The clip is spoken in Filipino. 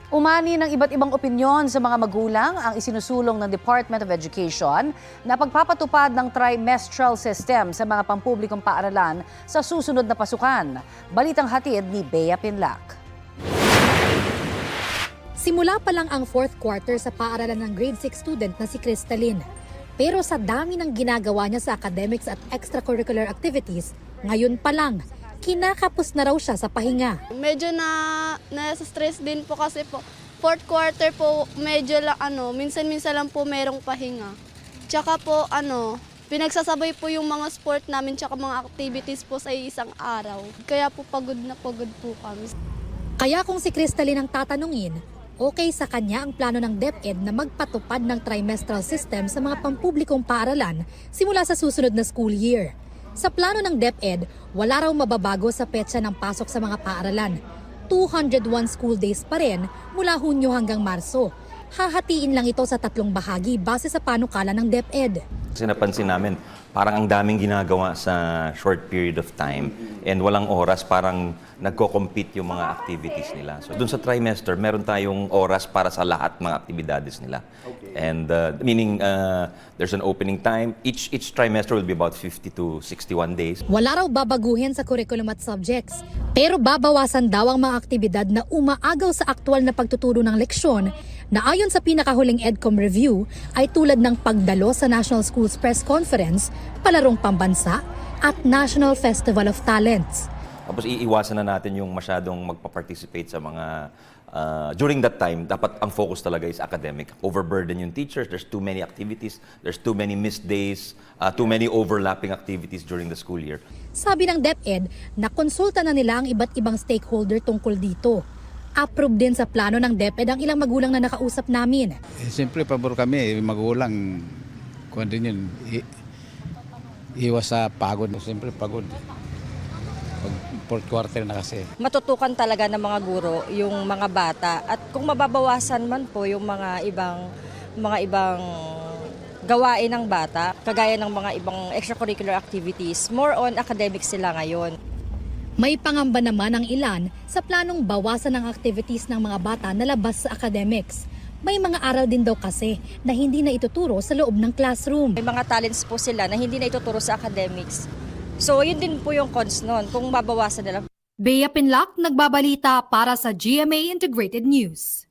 Umani ng iba't ibang opinyon sa mga magulang ang isinusulong ng Department of Education na pagpapatupad ng trimestral system sa mga pampublikong paaralan sa susunod na pasukan. Balitang hatid ni Bea Pinlac. Simula pa lang ang fourth quarter sa paaralan ng grade 6 student na si Crystalline. Pero sa dami ng ginagawa niya sa academics at extracurricular activities, ngayon pa lang, kinakapos na raw siya sa pahinga. Medyo na-stress din po kasi po, fourth quarter po medyo lang minsan-minsan lang po merong pahinga. Tsaka po pinagsasabay po yung mga sport namin tsaka mga activities po sa isang araw. Kaya po pagod na pagod po kami. Kaya kung si Crystalline ang tatanungin, okay sa kanya ang plano ng DepEd na magpatupad ng trimestral system sa mga pampublikong paaralan simula sa susunod na school year. Sa plano ng DepEd, wala raw mababago sa petsa ng pasok sa mga paaralan. 201 school days pa rin mula Hunyo hanggang Marso. Hahatiin lang ito sa 3 bahagi base sa panukala ng DepEd. Kasi napansin namin, parang ang daming ginagawa sa short period of time and walang oras, parang nagko-compete yung mga activities nila. So dun sa trimester, meron tayong oras para sa lahat mga aktibidades nila. And meaning there's an opening time. Each trimester will be about 50 to 61 days. Wala raw babaguhin sa curriculum at subjects, pero babawasan daw ang mga aktibidad na umaagaw sa aktwal na pagtuturo ng leksyon na ayon sa pinakahuling EDCOM review ay tulad ng pagdalo sa National Schools Press Conference, palarong pambansa at National Festival of Talents. Tapos iiwasan na natin yung masyadong magpa-participate sa mga during that time, dapat ang focus talaga is academic. Overburden yung teachers, there's too many activities, there's too many missed days, too many overlapping activities during the school year. Sabi ng DepEd, nakonsulta na nila ang iba't ibang stakeholder tungkol dito. Approve din sa plano ng DepEd ang ilang magulang na nakausap namin. Siyempre, pabor kami, magulang, kung din yun, iwas sa pagod. Siyempre, pagod. Pag fourth quarter na kasi. Matutukan talaga ng mga guro yung mga bata at kung mababawasan man po yung mga ibang gawain ng bata, kagaya ng mga ibang extracurricular activities, more on academics sila ngayon. May pangamba naman ang ilan sa planong bawasan ng activities ng mga bata na labas sa academics. May mga aral din daw kasi na hindi na ituturo sa loob ng classroom. May mga talents po sila na hindi na ituturo sa academics. So yun din po yung cons nun kung babawasan nila. Bea Pinlac, nagbabalita para sa GMA Integrated News.